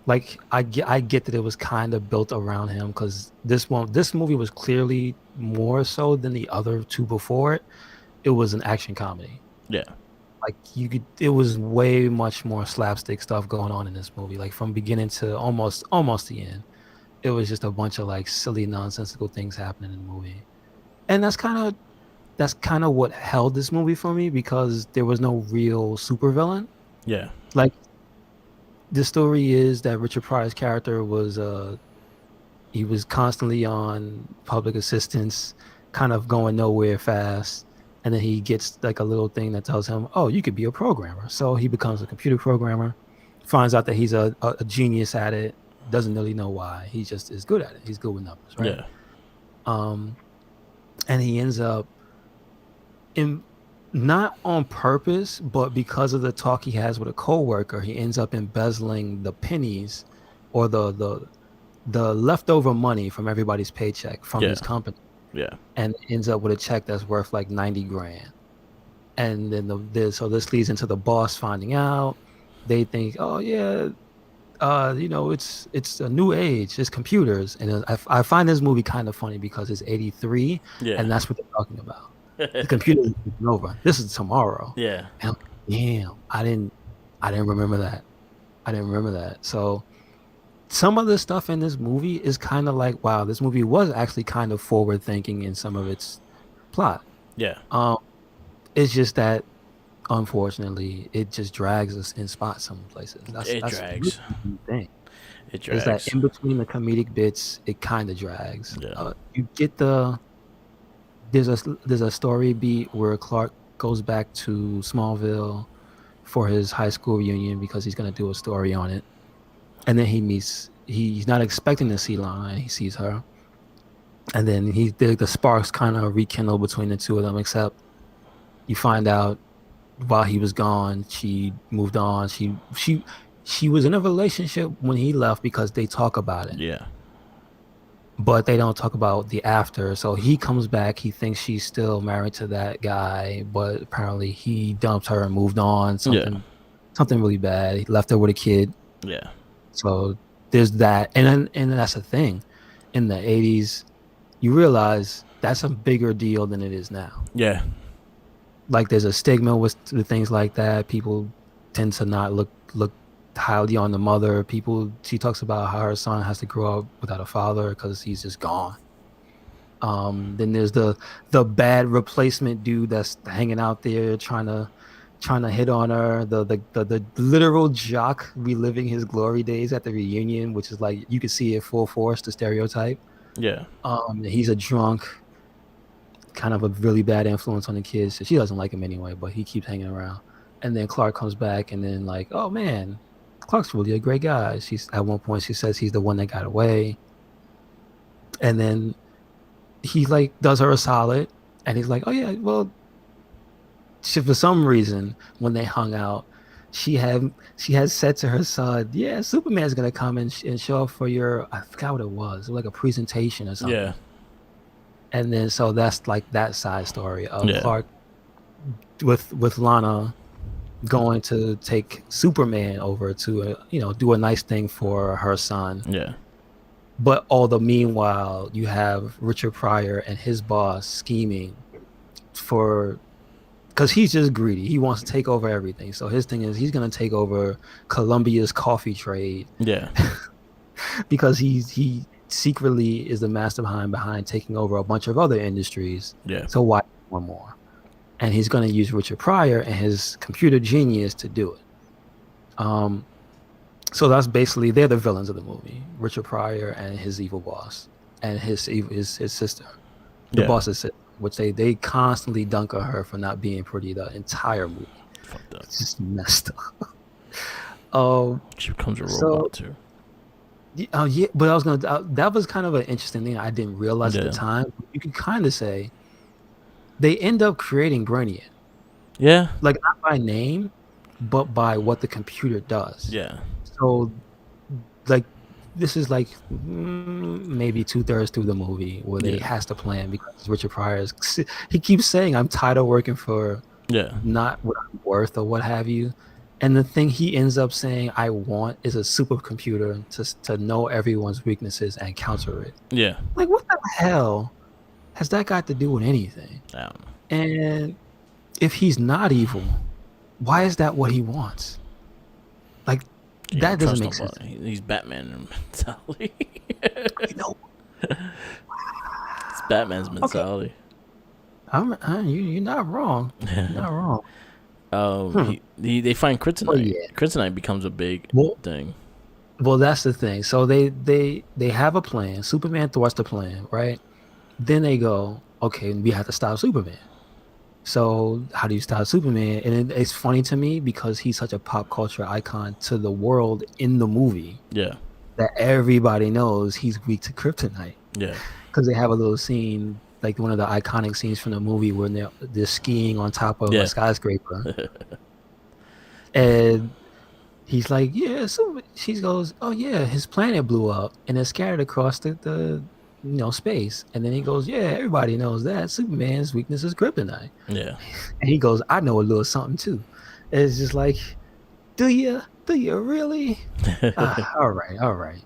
Like I get that it was kind of built around him, because this movie was clearly more so than the other two before it. It was an action comedy. Yeah. Like it was way much more slapstick stuff going on in this movie, like from beginning to almost the end. It was just a bunch of like silly nonsensical things happening in the movie, and that's kind of what held this movie for me, because there was no real supervillain. Yeah. Like the story is that Richard Pryor's character was he was constantly on public assistance, kind of going nowhere fast. And then he gets like a little thing that tells him, "Oh, you could be a programmer." So he becomes a computer programmer, finds out that he's a genius at it, doesn't really know why. He just is good at it. He's good with numbers, right? Yeah. Um, and he ends up in, not on purpose, but because of the talk he has with a coworker, he ends up embezzling the pennies, or the leftover money from everybody's paycheck from Yeah. his company, Yeah. and ends up with a check that's worth like 90 grand. And then so this leads into the boss finding out. They think, oh yeah, it's a new age, it's computers. And I find this movie kind of funny because it's 83, Yeah. and that's what they're talking about. The computer is taking over. This is tomorrow. Yeah. And I'm like, damn, I didn't remember that. I didn't remember that. So some of the stuff in this movie is kind of like, wow, this movie was actually kind of forward thinking in some of its plot. Yeah. It's just that unfortunately it just drags us in spots some places. It That's drags. the thing. It Is that drags. in between the comedic bits, it kind of drags. Yeah. You get there's a story beat where Clark goes back to Smallville for his high school reunion because he's gonna do a story on it. and then he's not expecting to see Lana, and he sees her, and then the sparks kind of rekindle between the two of them. Except you find out while he was gone, she moved on. She was in a relationship when he left because they talk about it. Yeah. But they don't talk about the after. So he comes back. He thinks she's still married to that guy, but apparently he dumped her and moved on. Something really bad. He left her with a kid. Yeah. So there's that, and that's the thing. In the 80s, you realize that's a bigger deal than it is now. Yeah. Like there's a stigma with things like that. People tend to not look highly on the mother. She talks about how her son has to grow up without a father because he's just gone. Then there's the bad replacement dude that's hanging out there trying to hit on her. The literal jock reliving his glory days at the reunion, which is like you could see it full force, the stereotype. Yeah. He's a drunk, kind of a really bad influence on the kids. So she doesn't like him anyway, but he keeps hanging around. And then Clark comes back, and then like, oh man, Clark's really a great guy. At one point she says he's the one that got away, and then he like does her a solid, and he's like, oh yeah, well, for some reason when they hung out, she had said to her son, yeah, Superman's gonna come and show up for your, I forgot what it was like a presentation or something. Yeah. And then so that's like that side story of Clark with Lana going to take Superman over to do a nice thing for her son. Yeah. But all the meanwhile, you have Richard Pryor and his boss scheming because he's just greedy. He wants to take over everything. So his thing is he's going to take over Columbia's coffee trade. Yeah. Because he secretly is the mastermind behind taking over a bunch of other industries. Yeah. So why one more? And he's going to use Richard Pryor and his computer genius to do it. So that's basically, they're the villains of the movie. Richard Pryor and his evil boss and his sister. The boss's sister, which they constantly dunk on her for not being pretty the entire movie. Fucked up. It's just messed up. She becomes a robot too. Yeah, but I was that was kind of an interesting thing I didn't realize at the time. You can kind of say they end up creating Brainiac. Yeah. Like not by name, but by what the computer does. Yeah. So, like, this is like maybe 2/3 through the movie where they has to plan because Richard Pryor he keeps saying, "I'm tired of working for not what I'm worth or what have you." And the thing he ends up saying I want is a supercomputer to know everyone's weaknesses and counter it. Yeah. Like, what the hell has that got to do with anything? I don't know. And if he's not evil, why is that what he wants? Like, that doesn't make sense. He's Batman mentality. I know. It's Batman's mentality. Okay. You're not wrong. You're not wrong. They find kryptonite. Yeah. Kryptonite becomes a big thing. Well, that's the thing. So they have a plan. Superman thwarts the plan, right? Then they go, okay, we have to stop Superman. So how do you stop Superman? And it's funny to me because he's such a pop culture icon to the world in the movie. Yeah. That everybody knows he's weak to kryptonite. Yeah. Because they have a little scene, like one of the iconic scenes from the movie where they're skiing on top of a skyscraper. And he's like, yeah, so she goes, oh yeah, his planet blew up and it's scattered across the space. And then he goes, yeah, everybody knows that Superman's weakness is kryptonite. Yeah. And he goes, I know a little something too. And it's just like, do you really? All right.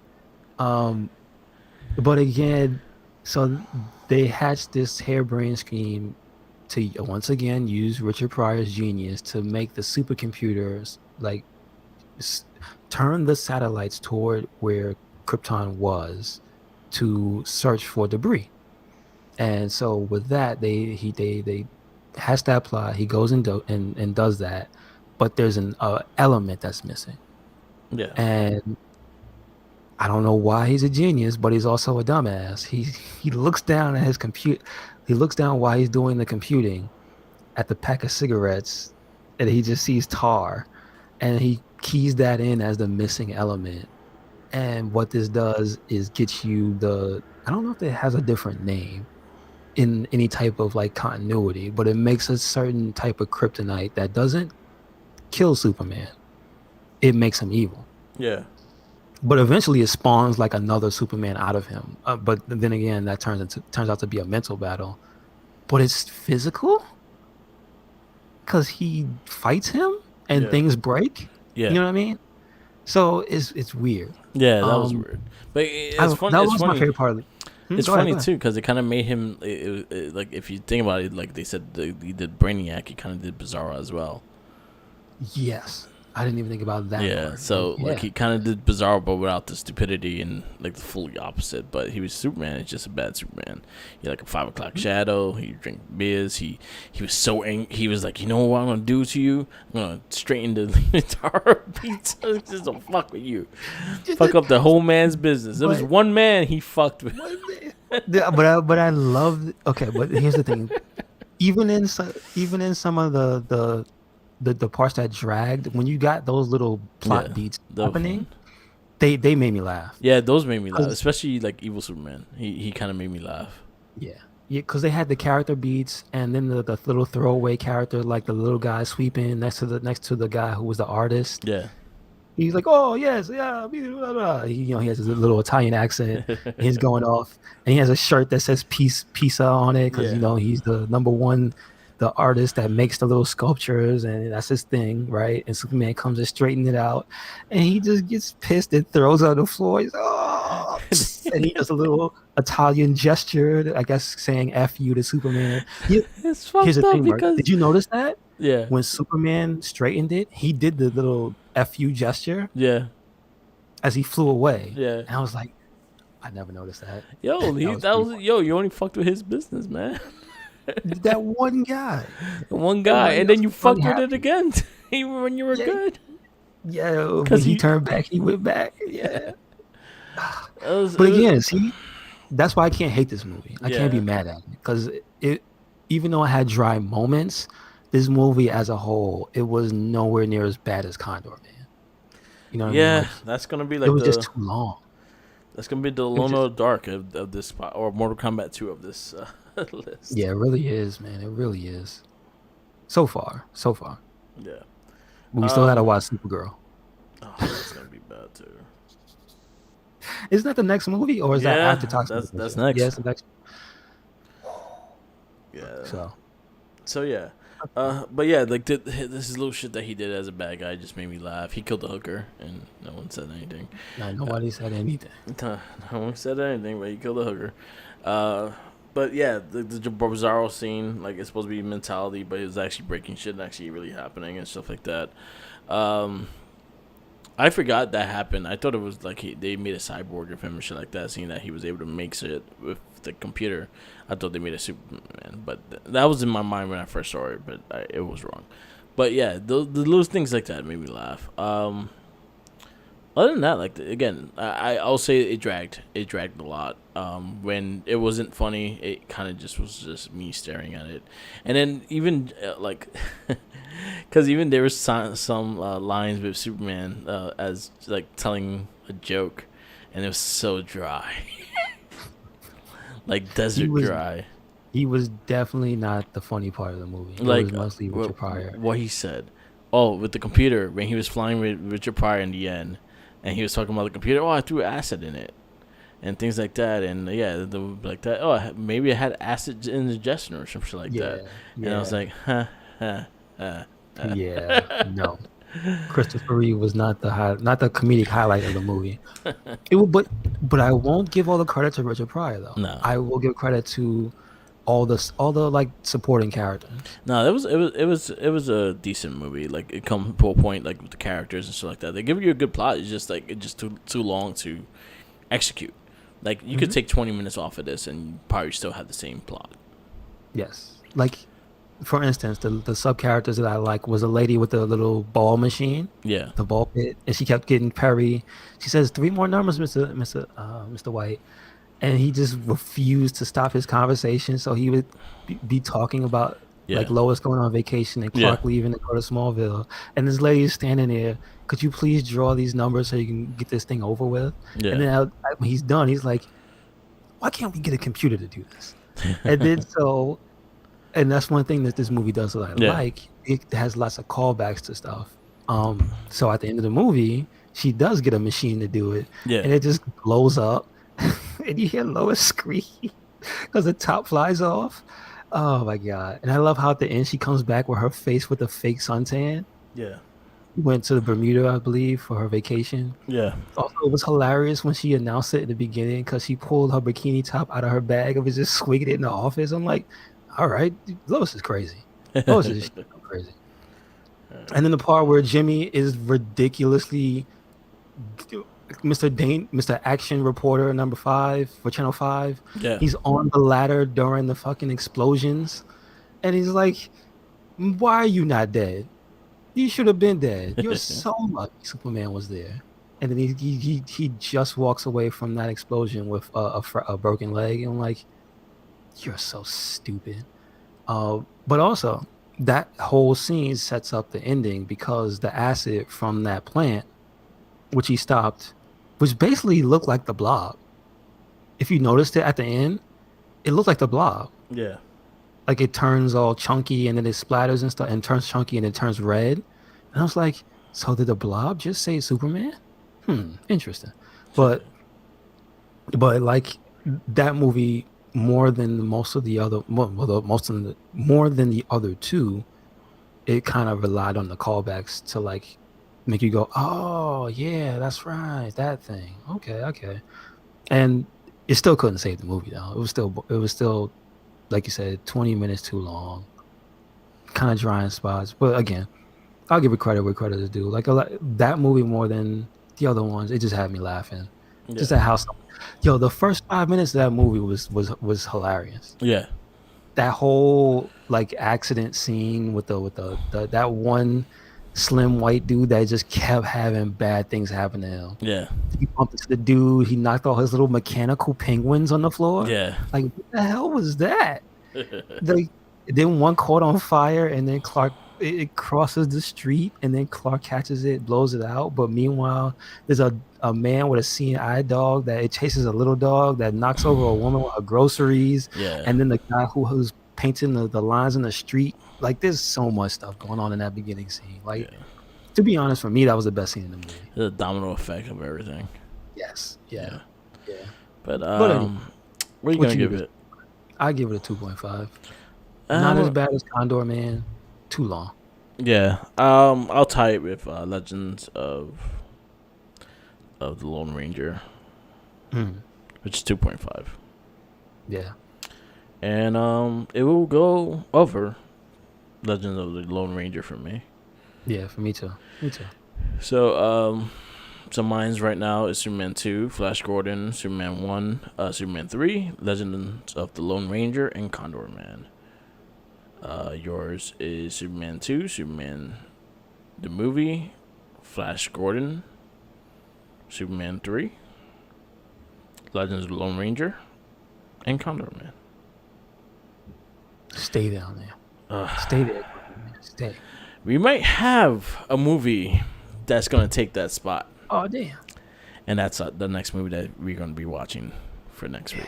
But again, so they hatched this harebrained scheme to once again use Richard Pryor's genius to make the supercomputers like turn the satellites toward where Krypton was to search for debris. And so with that, they has that plot. He goes and does that, but there's an element that's missing. Yeah. And I don't know why he's a genius, but he's also a dumbass. He looks down at his compute. He looks down while he's doing the computing at the pack of cigarettes, and he just sees tar, and he keys that in as the missing element. And what this does is get you the, I don't know if it has a different name in any type of like continuity, but it makes a certain type of kryptonite that doesn't kill Superman. It makes him evil. Yeah. But eventually it spawns like another Superman out of him. But then again, that turns out to be a mental battle. But it's physical because he fights him and things break. Yeah. You know what I mean? So it's weird. Yeah, that was weird. But it's funny. That it's was funny. my favorite part of it. It's funny too because it kind of made him like if you think about it, like they said he did Brainiac, he kind of did Bizarro as well. Yes, I didn't even think about that. Yeah, part. so like he kind of did Bizarro, but without the stupidity and like the fully opposite. But he was Superman. It's just a bad Superman. He like a 5 o'clock shadow. He drink beers. He was so angry. He was like, you know what I'm gonna do to you? I'm gonna straighten the entire pizza just to fuck with you, fuck up the whole man's business. There was one man he fucked with. But I love. Okay, but here's the thing. Even in some of the parts that dragged, when you got those little plot beats happening, they made me laugh. Yeah, those made me laugh, especially like Evil Superman. He kind of made me laugh. Yeah, because they had the character beats, and then the little throwaway character, like the little guy sweeping next to the guy who was the artist. Yeah. He's like, oh yes, yeah, blah, blah. He has his little Italian accent. He's going off, and he has a shirt that says pizza on it because he's the number one, the artist that makes the little sculptures, and that's his thing, right? And Superman comes and straightens it out, and he just gets pissed and throws it on the floor. He's and he does a little Italian gesture, I guess, saying "F you" to Superman. It's fucked here's the up thing, Mark. because did you notice that? Yeah. When Superman straightened it, he did the little "F you" gesture. Yeah. As he flew away. Yeah. And I was like, I never noticed that. Yo, you only fucked with his business, man. That one guy. And then you fucked with it again, even when you were good. Yeah, because he turned back, he went back. Yeah. But again, see, that's why I can't hate this movie. I can't be mad at it because even though it had dry moments, this movie as a whole, it was nowhere near as bad as Condor, man. You know what I mean? Like, that's gonna be like it was just too long. That's gonna be the Alone in the Dark of this or Mortal Kombat 2 of this list. Yeah, it really is, man. It really is. So far. Yeah. But we still gotta watch Supergirl. Oh, that's gonna be bad too. Isn't that the next movie, or is that after Toxic? That's next. Yes, the next. Yeah. So yeah. But yeah, like this little shit that he did as a bad guy just made me laugh. He killed the hooker, and no one said anything. Nobody said anything. No one said anything, but he killed the hooker. But yeah, the Bizarro scene, like it's supposed to be mentality, but it was actually breaking shit and actually really happening and stuff like that. I forgot that happened. I thought it was like they made a cyborg of him and shit like that, seeing that he was able to make shit with the computer. I thought they made a Superman, but that was in my mind when I first saw it, but it was wrong. But yeah, the little things like that made me laugh. Other than that, like again, I'll say it dragged a lot. When it wasn't funny, it kind of just was just me staring at it, and then even like, because even there was some lines with Superman as like telling a joke, and it was so dry, like desert dry. He was definitely not the funny part of the movie. It like was mostly Richard Pryor. What he said, with the computer when he was flying with Richard Pryor in the end. And he was talking about the computer. Oh, I threw acid in it, and things like that. And yeah, like that. Oh, maybe it had acid indigestion or some shit like that. Yeah. And I was like, Yeah, no. Christopher Reeve was not the comedic highlight of the movie. But I won't give all the credit to Richard Pryor though. No, I will give credit to all the like supporting characters. No, it was a decent movie. Like it comes to a point like with the characters and stuff like that. They give you a good plot. It's just like it's just too long to execute. Like you could take 20 minutes off of this and you probably still have the same plot. Yes, like for instance, the sub characters that I like was a lady with the little ball machine. Yeah, the ball pit, and she kept getting Perry. She says 3 more numbers, Mr. White. And he just refused to stop his conversation, so he would be talking about Like Yeah. Lois going on vacation and Yeah. Clark leaving to go to Smallville, and this lady is standing there. Could you please draw these numbers so you can get this thing over with? And Yeah. then when he's done, he's like, "Why can't we get a computer to do this?" And then and that's one thing that this movie does that I Yeah. like. It has lots of callbacks to stuff. So at the end of the movie, she does get a machine to do it, Yeah. and it just blows up, and you hear Lois scream because the top flies off. Oh my god! And I love how at the end she comes back with her face with a fake suntan. Yeah. Went to Bermuda, I believe, for her vacation. Yeah. Also, it was hilarious when she announced it in the beginning because she pulled her bikini top out of her bag and was just swinging it in the office. I'm like, all right, Lois is crazy. Lois is crazy. And then the part where Jimmy is ridiculously Mr. Action Reporter #5 for Channel 5. Yeah. He's on the ladder during the fucking explosions. And he's like, why are you not dead? You should have been dead. You're so lucky Superman was there. And then he just walks away from that explosion with a broken leg. And I'm like, you're so stupid. But also, that whole scene sets up the ending because the acid from that plant, which he stopped, which basically looked like the Blob. If you noticed it at the end, it looked like the Blob. Yeah. Like it turns all chunky and then it splatters and stuff and turns chunky and it turns red. And I was like, so did the Blob just say Superman? Interesting. But like that movie more than most of the other more than the other two, it kind of relied on the callbacks to like make you go, oh yeah, that's right, that thing. Okay. And it still couldn't save the movie though. It was still like you said, 20 minutes too long. Kind of dry in spots. But again, I'll give it credit where credit is due. Like that movie more than the other ones, it just had me laughing. Yeah. Just that house. Yo, the first 5 minutes of that movie was hilarious. Yeah. That whole like accident scene with the that one slim white dude that just kept having bad things happen to him. Yeah. He bumped into the dude. He knocked all his little mechanical penguins on the floor. Yeah. Like what the hell was that? Then one caught on fire, and then Clark it crosses the street, and then Clark catches it, blows it out. But meanwhile, there's a man with a seeing eye dog that it chases a little dog that knocks over a woman with her groceries. Yeah. And then the guy who's painting the lines in the street. Like there's so much stuff going on in that beginning scene. Like to be honest, for me, that was the best scene in the movie. The domino effect of everything. Yes. Yeah. But anyway, what are you gonna give it? I give it a 2.5. Not as bad as Condor Man. Too long. Yeah. I'll tie it with Legends of the Lone Ranger, which is 2.5. Yeah. And it will go over Legends of the Lone Ranger for me. Yeah, for me too. So mine's right now is Superman 2, Flash Gordon, Superman 1, Superman 3, Legends of the Lone Ranger, and Condor Man. Yours is Superman 2, Superman the movie, Flash Gordon, Superman 3, Legends of the Lone Ranger, and Condor Man. Stay down there. Stay there. Stay. We might have a movie that's going to take that spot. Oh, damn. And that's the next movie that we're going to be watching for next week.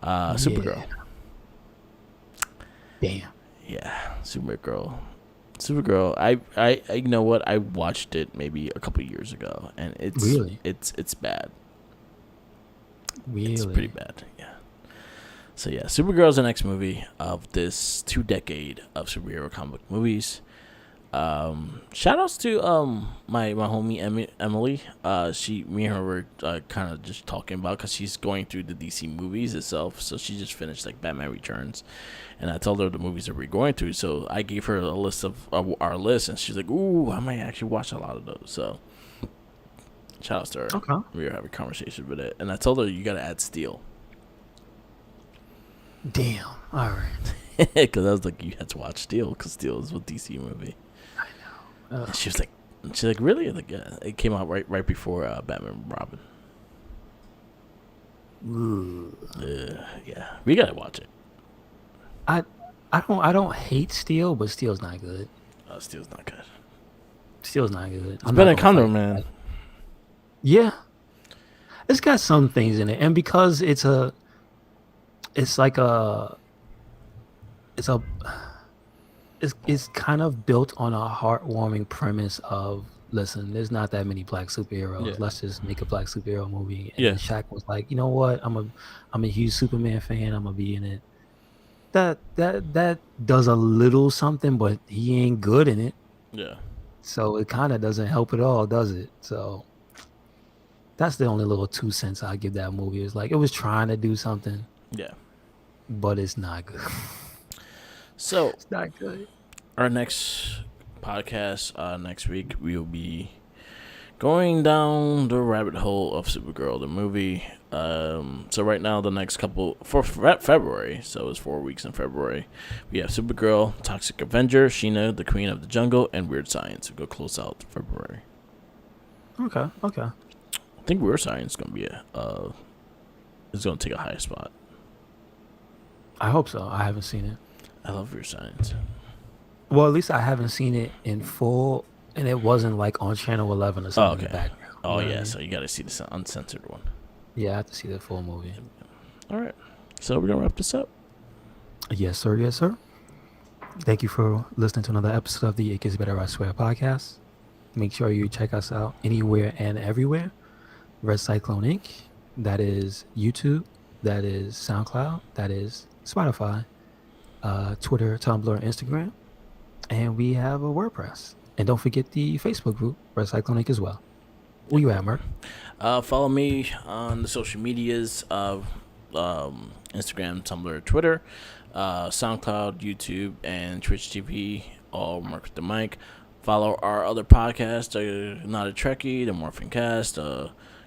Supergirl. Damn. Yeah, Supergirl. I you know what? I watched it maybe a couple years ago, and it's really it's bad. Really, it's pretty bad. Yeah. So yeah, Supergirl is the next movie of this 2 decade of superhero comic movies. Shout outs to my homie Emily. Me and her were kind of just talking about, because she's going through the DC movies itself. So she just finished like Batman Returns, and I told her the movies that we're going through. So I gave her a list of our list, and she's like, "Ooh, I might actually watch a lot of those." So shout outs to her. Okay. We were having a conversation with it, and I told her you got to add Steel. Damn. All right. Because I was like, you had to watch Steel, because Steel is a DC movie. I know. And she's like, really? Like, yeah, it came out right before Batman and Robin. Ooh. Yeah, we gotta watch it. I don't hate Steel, but Steel's not good. Steel's not good. Steel's not good. It's I'm not better than gonna Condor fight Man. that. Yeah, it's got some things in it, and because it's like it's a it's kind of built on a heartwarming premise of, listen, there's not that many black Yeah. superheroes. Let's just make a black superhero movie. And Yeah. Shaq was like, you know what? I'm a huge Superman fan. I'm gonna be in it. That does a little something, but he ain't good in it. Yeah. So it kind of doesn't help at all, does it? So that's the only little 2 cents I give that movie. It's like it was trying to do something, Yeah. but it's not good. So It's not good. our next podcast next week we'll be going down the rabbit hole of Supergirl the movie. So right now the next couple for February, so it's 4 weeks in February, we have Supergirl, Toxic Avenger, Sheena, the Queen of the Jungle, and Weird Science. We'll go close out February. Okay. I think Weird Science is gonna be is gonna take a high spot. I hope so. I haven't seen it. I love Weird Science. Well, at least I haven't seen it in full, and it wasn't like on Channel 11 or something in the background. Oh You know what I yeah, mean? so you got to see the uncensored one. Yeah, I have to see the full movie. All right, so we're gonna wrap this up. Yes, sir. Yes, sir. Thank you for listening to another episode of the It Gets Better, I Swear podcast. Make sure you check us out anywhere and everywhere. Red Cyclone Inc. That is YouTube. That is SoundCloud. That is Spotify. Twitter, Tumblr, Instagram. And we have a WordPress. And don't forget the Facebook group, Red Cyclone Inc. as well. Where you at, Mark? Follow me on the social medias of Instagram, Tumblr, Twitter, SoundCloud, YouTube, and Twitch TV. All Mark with the Mic. Follow our other podcasts, Not a Trekkie, the Morphin Cast,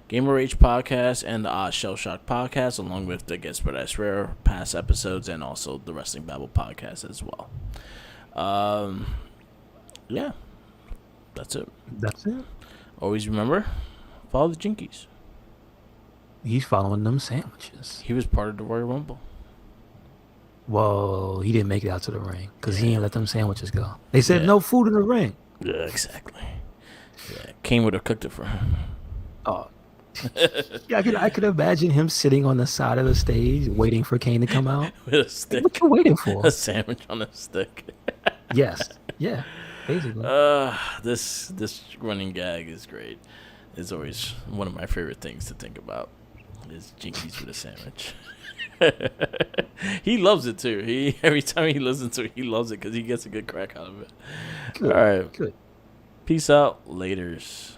Gamer Rage podcast, and the Shell Shock podcast, along with the Guess What I Swear past episodes, and also the Wrestling Babble podcast as well. Yeah, that's it. That's it. Always remember, follow the Jinkies. He's following them sandwiches. He was part of the Royal Rumble. Whoa, he didn't make it out to the ring because he ain't let them sandwiches go. They said Yeah. no food in the ring. Yeah, exactly. Yeah, Kane would have cooked it for him. Oh, yeah, I could imagine him sitting on the side of the stage waiting for Kane to come out. With a stick. What you waiting for? A sandwich on a stick. Yes, yeah, basically. This running gag is great. It's always one of my favorite things to think about. Is Jinkies with a sandwich. He loves it too. Every time he listens to it, he loves it because he gets a good crack out of it. Good, All right. good. Peace out. Laters.